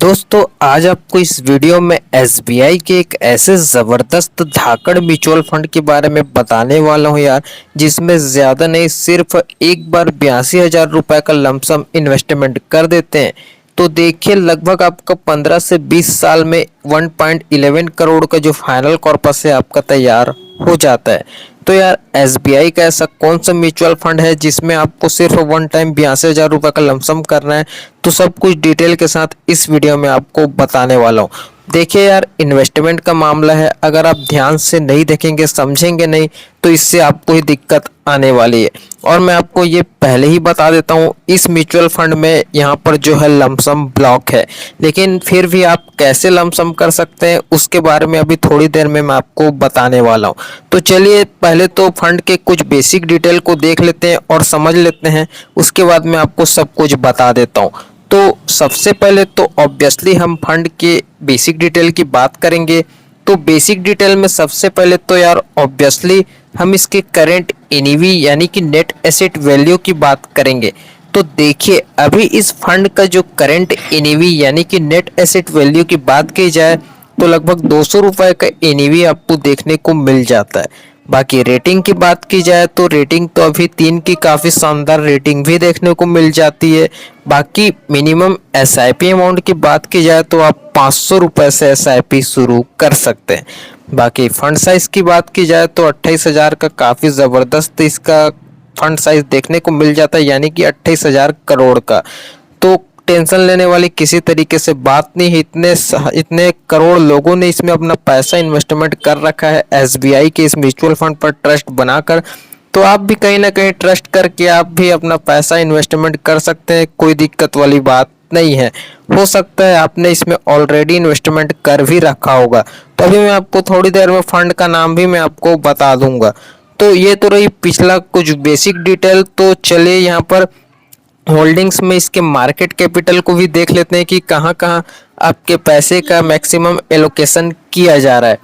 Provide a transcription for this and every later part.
दोस्तों आज आपको इस वीडियो में एसबीआई के एक ऐसे ज़बरदस्त धाकड़ म्यूचुअल फंड के बारे में बताने वाला हूं यार, जिसमें ज़्यादा नहीं सिर्फ एक बार 82,000 रुपये का लमसम इन्वेस्टमेंट कर देते हैं तो देखिए लगभग आपका 15 से 20 साल में 1.11 करोड़ का जो फाइनल कॉर्पस है आपका तैयार हो जाता है। तो यार एसबीआई का ऐसा कौन सा म्यूचुअल फंड है जिसमें आपको सिर्फ वन टाइम 82,000 रुपये का लमसम करना है, तो सब कुछ डिटेल के साथ इस वीडियो में आपको बताने वाला हूँ। देखिए यार, इन्वेस्टमेंट का मामला है, अगर आप ध्यान से नहीं देखेंगे समझेंगे नहीं तो इससे आपको ही दिक्कत आने वाली है। और मैं आपको ये पहले ही बता देता हूँ, इस म्यूचुअल फंड में यहाँ पर जो है लमसम ब्लॉक है, लेकिन फिर भी आप कैसे लमसम कर सकते हैं उसके बारे में अभी थोड़ी देर में मैं आपको बताने वाला हूँ। तो चलिए पहले तो फंड के कुछ बेसिक डिटेल को देख लेते हैं और समझ लेते हैं, उसके बाद मैं आपको सब कुछ बता देता हूँ। तो सबसे पहले तो ऑब्वियसली हम फंड के बेसिक डिटेल की बात करेंगे। तो बेसिक डिटेल में सबसे पहले तो यार ऑब्वियसली हम इसके करेंट एनईवी यानी कि नेट एसेट वैल्यू की बात करेंगे। तो देखिए अभी इस फंड का जो करेंट एनईवी यानी कि नेट एसेट वैल्यू की बात की जाए तो लगभग 200 रुपये का एनईवी आपको देखने को मिल जाता है। बाकी रेटिंग की बात की जाए तो रेटिंग तो अभी 3 की काफ़ी शानदार रेटिंग भी देखने को मिल जाती है। बाकी मिनिमम एसआईपी अमाउंट की बात की जाए तो आप 500 रुपये से एसआईपी शुरू कर सकते हैं। बाकी फंड साइज की बात की जाए तो 28,000 का काफ़ी ज़बरदस्त इसका फंड साइज देखने को मिल जाता है, यानी कि 28,000 करोड़ का। तो टेंशन लेने वाली किसी तरीके से बात नहीं है, इतने करोड़ लोगों ने इसमें अपना पैसा इन्वेस्टमेंट कर रखा है एसबीआई के इस म्यूचुअल फंड पर ट्रस्ट बनाकर। तो आप भी कहीं ना कहीं ट्रस्ट करके आप भी अपना पैसा इन्वेस्टमेंट कर सकते हैं, कोई दिक्कत वाली बात नहीं है। हो सकता है आपने इसमें ऑलरेडी इन्वेस्टमेंट कर भी रखा होगा, तो अभी मैं आपको थोड़ी देर में फंड का नाम भी मैं आपको बता दूंगा। तो ये तो रही पिछला कुछ बेसिक डिटेल। तो चलिए यहाँ पर होल्डिंग्स में इसके मार्केट कैपिटल को भी देख लेते हैं कि कहाँ कहाँ आपके पैसे का मैक्सिमम एलोकेशन किया जा रहा है।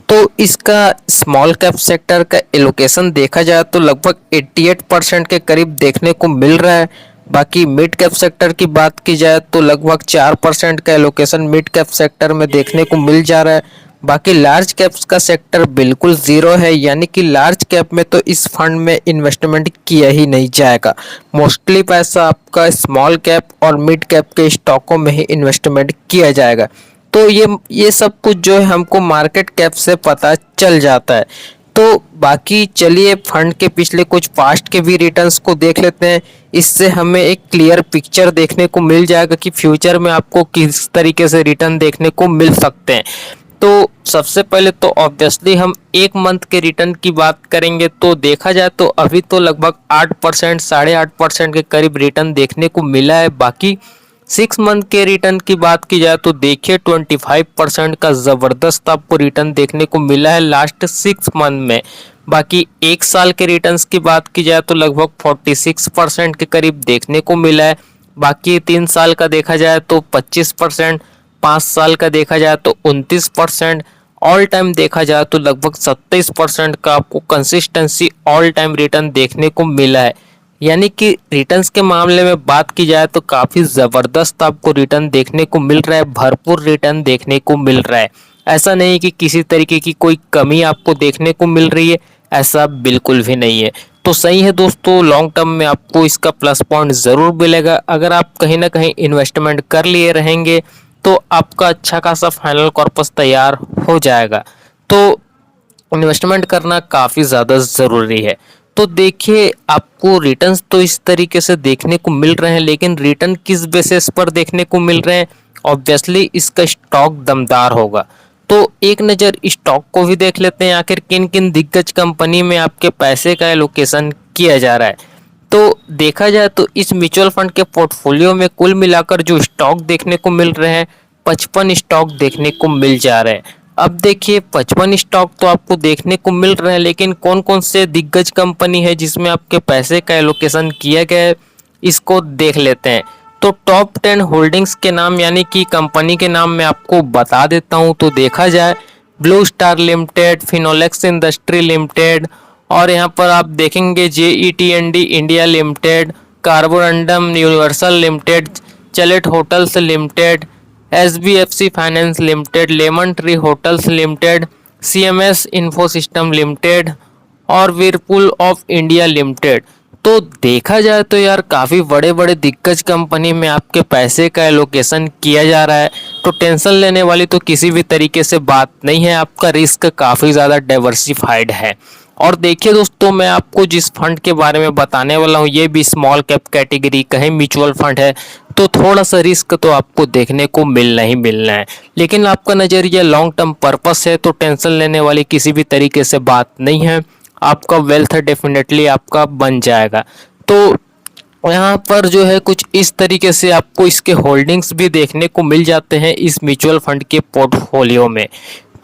तो इसका स्मॉल कैप सेक्टर का एलोकेशन देखा जाए तो लगभग 88% के करीब देखने को मिल रहा है। बाकी मिड कैप सेक्टर की बात की जाए तो लगभग 4% का एलोकेशन मिड कैप सेक्टर में देखने को मिल जा रहा है। बाकी लार्ज कैप्स का सेक्टर बिल्कुल ज़ीरो है, यानी कि लार्ज कैप में तो इस फंड में इन्वेस्टमेंट किया ही नहीं जाएगा। मोस्टली पैसा आपका स्मॉल कैप और मिड कैप के स्टॉकों में ही इन्वेस्टमेंट किया जाएगा। तो ये सब कुछ जो है हमको मार्केट कैप से पता चल जाता है। तो बाकी चलिए फंड के पिछले कुछ पास्ट के भी रिटर्न्स को देख लेते हैं, इससे हमें एक क्लियर पिक्चर देखने को मिल जाएगा कि फ्यूचर में आपको किस तरीके से रिटर्न देखने को मिल सकते हैं। तो सबसे पहले तो ऑब्वियसली हम एक मंथ के रिटर्न की बात करेंगे। तो देखा जाए तो अभी तो लगभग 8% 8.5% के करीब रिटर्न देखने को मिला है। बाकी 6 मंथ के रिटर्न की बात की जाए तो देखिए 25% का ज़बरदस्त आपको रिटर्न देखने को मिला है लास्ट 6 मंथ में। बाकी एक साल के रिटर्न्स की बात की जाए तो लगभग 46% के करीब देखने को मिला है। बाकी 3 साल का देखा जाए तो 25%, 5 साल का देखा जाए तो 29%, ऑल टाइम देखा जाए तो लगभग 27% का आपको कंसिस्टेंसी ऑल टाइम रिटर्न देखने को मिला है। यानी कि रिटर्न्स के मामले में बात की जाए तो काफ़ी ज़बरदस्त आपको रिटर्न देखने को मिल रहा है, भरपूर रिटर्न देखने को मिल रहा है। ऐसा नहीं कि किसी तरीके की कोई कमी आपको देखने को मिल रही है, ऐसा बिल्कुल भी नहीं है। तो सही है दोस्तों, लॉन्ग टर्म में आपको इसका प्लस पॉइंट ज़रूर मिलेगा। अगर आप कहीं ना कहीं इन्वेस्टमेंट कर लिए रहेंगे तो आपका अच्छा खासा फाइनल कॉर्पस तैयार हो जाएगा। तो इन्वेस्टमेंट करना काफ़ी ज़्यादा ज़रूरी है। तो देखिए आपको रिटर्न्स तो इस तरीके से देखने को मिल रहे हैं, लेकिन रिटर्न किस बेसिस पर देखने को मिल रहे हैं, ऑब्वियसली इसका स्टॉक दमदार होगा। तो एक नज़र स्टॉक को भी देख लेते हैं, आखिर किन किन दिग्गज कंपनी में आपके पैसे का एलोकेशन किया जा रहा है। तो देखा जाए तो इस म्यूचुअल फंड के पोर्टफोलियो में कुल मिलाकर जो स्टॉक देखने को मिल रहे हैं 55 स्टॉक देखने को मिल जा रहे हैं। अब देखिए 55 स्टॉक तो आपको देखने को मिल रहे हैं, लेकिन कौन कौन से दिग्गज कंपनी है जिसमें आपके पैसे का एलोकेशन किया गया है, इसको देख लेते हैं। तो टॉप 10 होल्डिंग्स के नाम यानी कि कंपनी के नाम मैं आपको बता देता हूं। तो देखा जाए Blue Star limited, Finolex industry limited, और यहाँ पर आप देखेंगे JET&D India limited, Carborundum Universal limited, Chalet hotels limited, SBFC finance limited, Lemon Tree hotels limited, CMS info system limited और व्हर्लपूल ऑफ इंडिया लिमिटेड। तो देखा जाए तो यार काफ़ी बड़े बड़े दिग्गज कंपनी में आपके पैसे का एलोकेशन किया जा रहा है, तो टेंशन लेने वाली तो किसी भी तरीके से बात नहीं है। आपका रिस्क काफ़ी ज़्यादा डाइवर्सिफाइड है। और देखिए दोस्तों, मैं आपको जिस फंड के बारे में बताने वाला हूँ ये भी स्मॉल कैप कैटेगरी का है, म्यूचुअल फंड है, तो थोड़ा सा रिस्क तो आपको देखने को मिलना ही मिलना है। लेकिन आपका नज़रिया लॉन्ग टर्म पर्पस है तो टेंशन लेने वाली किसी भी तरीके से बात नहीं है। आपका वेल्थ डेफिनेटली आपका बन जाएगा। तो यहाँ पर जो है कुछ इस तरीके से आपको इसके होल्डिंग्स भी देखने को मिल जाते हैं इस म्यूचुअल फंड के पोर्टफोलियो में।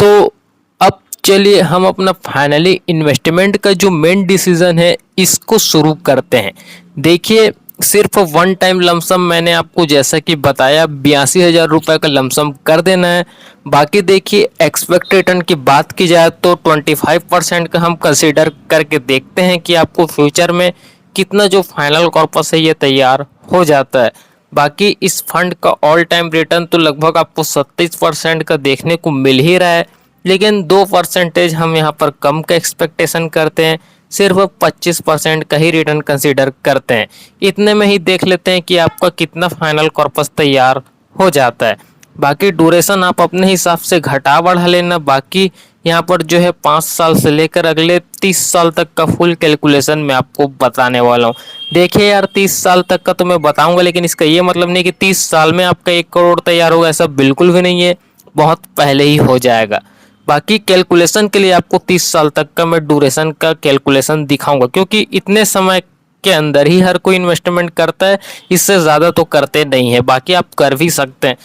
तो अब चलिए हम अपना फाइनली इन्वेस्टमेंट का जो मेन डिसीजन है इसको शुरू करते हैं। देखिए, सिर्फ वन टाइम लमसम मैंने आपको जैसा कि बताया 82,000 रुपये का लमसम कर देना है। बाकी देखिए, एक्सपेक्ट रिटर्न की बात की जाए तो 25% का हम कंसीडर करके देखते हैं कि आपको फ्यूचर में कितना जो फाइनल कॉर्पस है ये तैयार हो जाता है। बाकी इस फंड का ऑल टाइम रिटर्न तो लगभग आपको 37% का देखने को मिल ही रहा है, लेकिन 2% हम यहाँ पर कम का एक्सपेक्टेशन करते हैं, सिर्फ 25% का ही रिटर्न कंसीडर करते हैं। इतने में ही देख लेते हैं कि आपका कितना फाइनल कॉर्पस तैयार हो जाता है। बाकी ड्यूरेशन आप अपने हिसाब से घटा बढ़ा लेना। बाकी यहाँ पर जो है 5 साल से लेकर अगले 30 साल तक का फुल कैलकुलेशन मैं आपको बताने वाला हूँ। देखिए यार, 30 साल तक का तो मैं बताऊंगा, लेकिन इसका ये मतलब नहीं कि 30 साल में आपका 1 करोड़ तैयार होगा, ऐसा बिल्कुल भी नहीं है, बहुत पहले ही हो जाएगा। बाकी कैलकुलेशन के लिए आपको 30 साल तक का मैं ड्यूरेशन का कैलकुलेशन दिखाऊंगा, क्योंकि इतने समय के अंदर ही हर कोई इन्वेस्टमेंट करता है, इससे ज़्यादा तो करते नहीं है। बाकी आप कर भी सकते हैं।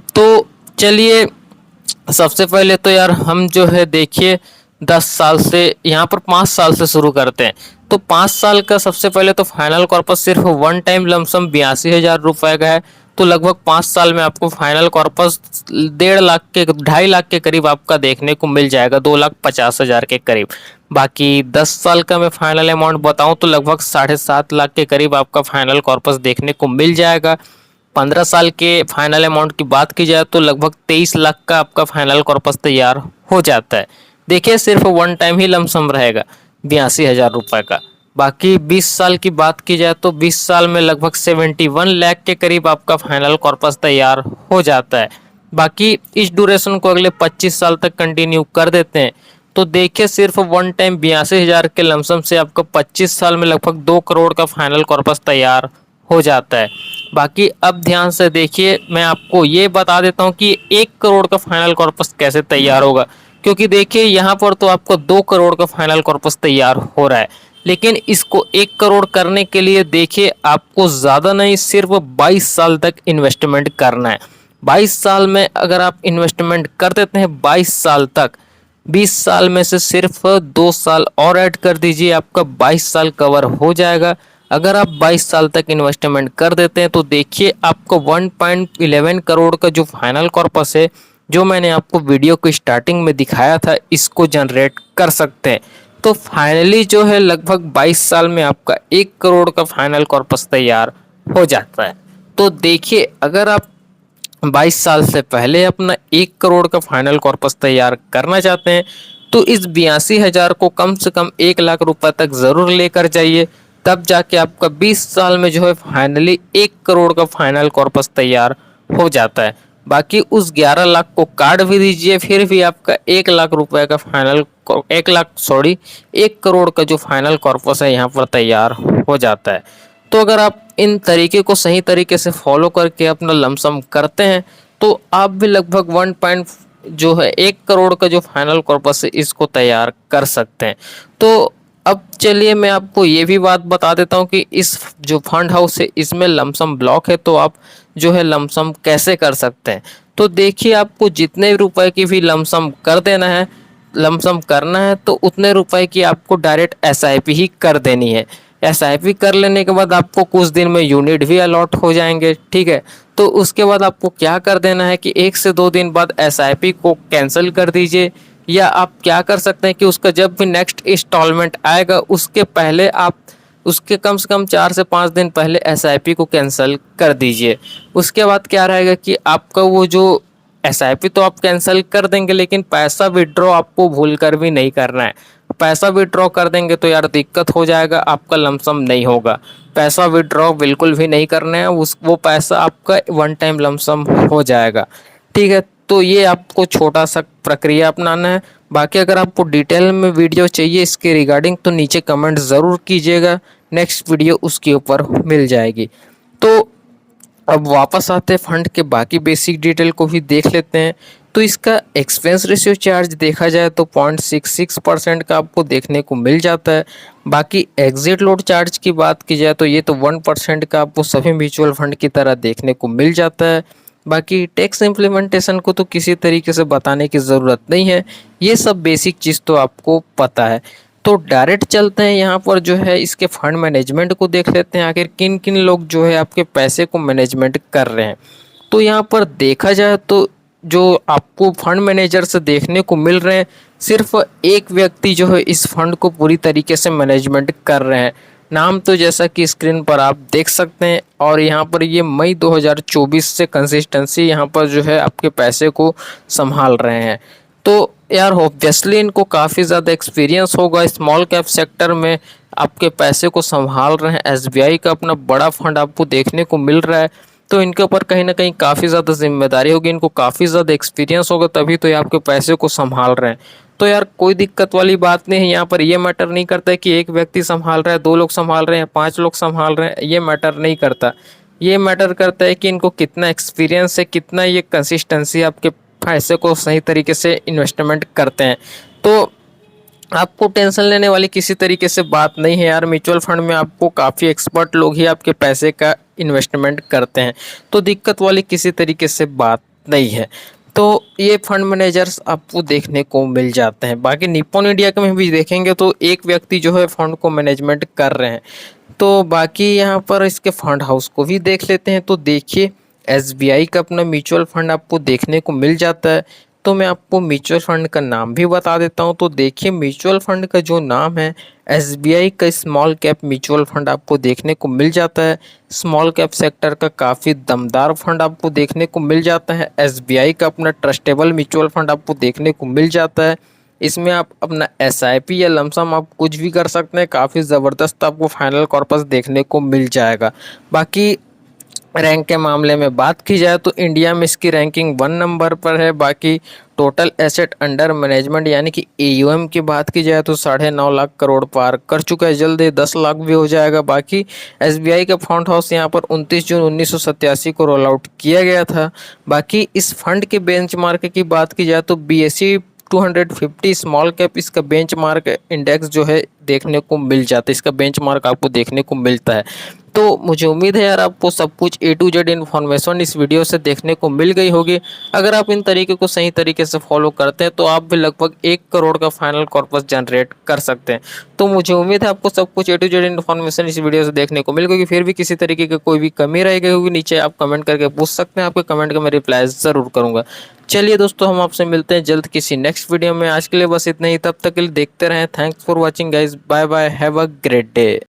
तो चलिए, सबसे पहले तो यार हम जो है देखिए 10 साल से यहाँ पर 5 साल से शुरू करते हैं। तो 5 साल का सबसे पहले तो फाइनल कॉर्पस सिर्फ वन टाइम लमसम 82,000 रुपये का है। तो लगभग 5 साल में आपको फाइनल कॉर्पस 1.5 के 2.5 लाख के करीब आपका देखने को मिल जाएगा, 2,50,000 के करीब। बाकी 10 साल का मैं फाइनल अमाउंट बताऊं तो लगभग 7.5 लाख के करीब आपका फाइनल कॉर्पस देखने को मिल जाएगा। 15 साल के फाइनल अमाउंट की बात की जाए तो लगभग 23 लाख का आपका फाइनल कॉर्पस तैयार हो जाता है। देखिए, सिर्फ वन टाइम ही लमसम रहेगा 82,000 रुपये का। बाकी 20 साल की बात की जाए तो 20 साल में लगभग 71 लाख के करीब आपका फाइनल कॉर्पस तैयार हो जाता है। बाकी इस ड्यूरेशन को अगले 25 साल तक कंटिन्यू कर देते हैं तो देखिए, सिर्फ वन टाइम 82,000 के लमसम से आपका 25 साल में लगभग 2 करोड़ का फाइनल कॉर्पस तैयार हो जाता है। बाकी अब ध्यान से देखिए, मैं आपको ये बता देता हूँ कि 1 करोड़ का फाइनल कॉर्पस कैसे तैयार होगा, क्योंकि देखिए यहाँ पर तो आपको 2 करोड़ का फाइनल कॉर्पस तैयार हो रहा है, लेकिन इसको 1 करोड़ करने के लिए देखिए आपको ज़्यादा नहीं, सिर्फ 22 साल तक इन्वेस्टमेंट करना है। 22 साल में अगर आप इन्वेस्टमेंट कर देते हैं 22 साल तक, 20 साल में से सिर्फ 2 साल और ऐड कर दीजिए, आपका 22 साल कवर हो जाएगा। अगर आप 22 साल तक इन्वेस्टमेंट कर देते हैं तो देखिए आपको 1.11 करोड़ का जो फाइनल कॉर्पस है, जो मैंने आपको वीडियो को स्टार्टिंग में दिखाया था, इसको जनरेट कर सकते हैं। तो फाइनली जो है लगभग 22 साल में आपका 1 करोड़ का फाइनल कॉर्पस तैयार हो जाता है। तो देखिए, अगर आप 22 साल से पहले अपना 1 करोड़ का फाइनल कॉर्पस तैयार करना चाहते हैं तो इस 82,000 को कम से कम 1 लाख रुपए तक ज़रूर लेकर जाइए, तब जाके आपका 20 साल में जो है फाइनली 1 करोड़ का फाइनल कॉर्पस तैयार हो जाता है। बाकी उस 11 लाख को काट भी दीजिए, फिर भी आपका 1 लाख रुपए का फाइनल 1 करोड़ का जो फाइनल कॉर्पस है यहाँ पर तैयार हो जाता है। तो अगर आप इन तरीके को सही तरीके से फॉलो करके अपना लमसम करते हैं तो आप भी लगभग 1 करोड़ का जो फाइनल कॉर्पस है इसको तैयार कर सकते हैं। तो अब चलिए मैं आपको ये भी बात बता देता हूँ कि इस जो फंड हाउस है इसमें लमसम ब्लॉक है, तो आप जो है लमसम कैसे कर सकते हैं। तो देखिए, आपको जितने रुपए की भी लमसम कर देना है, लमसम करना है, तो उतने रुपए की आपको डायरेक्ट एसआईपी ही कर देनी है। एसआईपी कर लेने के बाद आपको कुछ दिन में यूनिट भी अलॉट हो जाएंगे, ठीक है। तो उसके बाद आपको क्या कर देना है कि 1 से 2 दिन बाद एसआईपी को कैंसिल कर दीजिए, या आप क्या कर सकते हैं कि उसका जब भी नेक्स्ट इंस्टॉलमेंट आएगा उसके पहले आप उसके कम से कम 4 से 5 दिन पहले एसआईपी को कैंसिल कर दीजिए। उसके बाद क्या रहेगा कि आपका वो जो एसआईपी तो आप कैंसिल कर देंगे, लेकिन पैसा विड्रॉ आपको भूल कर भी नहीं करना है। पैसा विड्रॉ कर देंगे तो यार दिक्कत हो जाएगा, आपका लमसम नहीं होगा। पैसा विड्रॉ बिल्कुल भी नहीं करना है, उस वो पैसा आपका वन टाइम लमसम हो जाएगा। ठीक है, तो ये आपको छोटा सा प्रक्रिया अपनाना है। बाकी अगर आपको डिटेल में वीडियो चाहिए इसके रिगार्डिंग तो नीचे कमेंट ज़रूर कीजिएगा, नेक्स्ट वीडियो उसके ऊपर मिल जाएगी। तो अब वापस आते हैं फंड के बाकी बेसिक डिटेल को भी देख लेते हैं। तो इसका एक्सपेंस रेशियो चार्ज देखा जाए तो 0.66% का आपको देखने को मिल जाता है। बाकी एग्जिट लोड चार्ज की बात की जाए तो ये तो 1% का आपको सभी म्यूचुअल फंड की तरह देखने को मिल जाता है। बाकी टैक्स इम्प्लीमेंटेशन को तो किसी तरीके से बताने की ज़रूरत नहीं है, ये सब बेसिक चीज़ तो आपको पता है। तो डायरेक्ट चलते हैं यहाँ पर जो है इसके फंड मैनेजमेंट को देख लेते हैं, आखिर किन किन लोग जो है आपके पैसे को मैनेजमेंट कर रहे हैं। तो यहाँ पर देखा जाए तो जो आपको फंड मैनेजर से देखने को मिल रहे हैं, सिर्फ एक व्यक्ति जो है इस फंड को पूरी तरीके से मैनेजमेंट कर रहे हैं। नाम तो जैसा कि स्क्रीन पर आप देख सकते हैं, और यहाँ पर ये मई 2024 से कंसिस्टेंसी यहाँ पर जो है आपके पैसे को संभाल रहे हैं। तो यार ऑब्वियसली इनको काफ़ी ज़्यादा एक्सपीरियंस होगा स्मॉल कैप सेक्टर में, आपके पैसे को संभाल रहे हैं। एसबीआई का अपना बड़ा फंड आपको देखने को मिल रहा है, तो इनके ऊपर कहीं ना कहीं काफ़ी ज़्यादा जिम्मेदारी होगी, इनको काफ़ी ज़्यादा एक्सपीरियंस होगा, तभी तो ये आपके पैसे को संभाल रहे हैं। तो यार कोई दिक्कत वाली बात नहीं है, यहाँ पर ये मैटर नहीं करता है कि एक व्यक्ति संभाल रहा है, 2 लोग संभाल रहे हैं, 5 लोग संभाल रहे हैं, ये मैटर नहीं करता। ये मैटर करता है कि इनको कितना एक्सपीरियंस है, कितना ये कंसिस्टेंसी आपके पैसे को सही तरीके से इन्वेस्टमेंट करते हैं। तो आपको टेंशन लेने वाली किसी तरीके से बात नहीं है यार, म्यूचुअल फंड में आपको काफ़ी एक्सपर्ट लोग ही आपके पैसे का इन्वेस्टमेंट करते हैं, तो दिक्कत वाली किसी तरीके से बात नहीं है। तो ये फंड मैनेजर्स आपको देखने को मिल जाते हैं। बाकी निप्पॉन इंडिया के में भी देखेंगे तो एक व्यक्ति जो है फंड को मैनेजमेंट कर रहे हैं। तो बाकी यहाँ पर इसके फंड हाउस को भी देख लेते हैं। तो देखिए एसबीआई का अपना म्यूचुअल फंड आपको देखने को मिल जाता है। तो मैं आपको म्यूचुअल फंड का नाम भी बता देता हूँ। तो देखिए म्यूचुअल फंड का जो नाम है, एसबीआई का स्मॉल कैप म्यूचुअल फंड आपको देखने को मिल जाता है। स्मॉल कैप सेक्टर का काफ़ी दमदार फंड आपको देखने को मिल जाता है। एसबीआई का अपना ट्रस्टेबल म्यूचुअल फंड आपको देखने को मिल जाता है। इसमें आप अपना एसआईपी या लमसम आप कुछ भी कर सकते हैं, काफ़ी ज़बरदस्त आपको फाइनल कॉर्पस देखने को मिल जाएगा। बाकी रैंक के मामले में बात की जाए तो इंडिया में इसकी रैंकिंग 1 नंबर पर है। बाकी टोटल एसेट अंडर मैनेजमेंट यानी कि एयूएम की बात की जाए तो 9.5 लाख करोड़ पार कर चुका है, जल्द ही 10 लाख भी हो जाएगा। बाकी एसबीआई का फंड हाउस यहाँ पर 29 जून 1987 को रोल आउट किया गया था। बाकी इस फंड के बेंचमार्क की बात की जाए तो बीएसई 250 स्मॉल कैप इसका बेंचमार्क इंडेक्स जो है देखने को मिल जाता है, इसका बेंचमार्क आपको देखने को मिलता है। तो मुझे उम्मीद है यार आपको सब कुछ ए टू जेड इन्फॉर्मेशन इस वीडियो से देखने को मिल गई होगी। अगर आप इन तरीके को सही तरीके से फॉलो करते हैं तो आप भी लगभग 1 करोड़ का फाइनल कॉर्पस जनरेट कर सकते हैं। तो मुझे उम्मीद है आपको सब कुछ ए टू जेड इन्फॉर्मेशन इस वीडियो से देखने को मिल गई। फिर भी किसी तरीके की कोई भी कमी रह गई होगी नीचे आप कमेंट करके पूछ सकते हैं, आपके कमेंट का मैं रिप्लाई ज़रूर करूँगा। चलिए दोस्तों, हम आपसे मिलते हैं जल्द किसी नेक्स्ट वीडियो में। आज के लिए बस इतना ही, तब तक के लिए देखते रहें। Thanks for watching guys, bye bye, have a great day.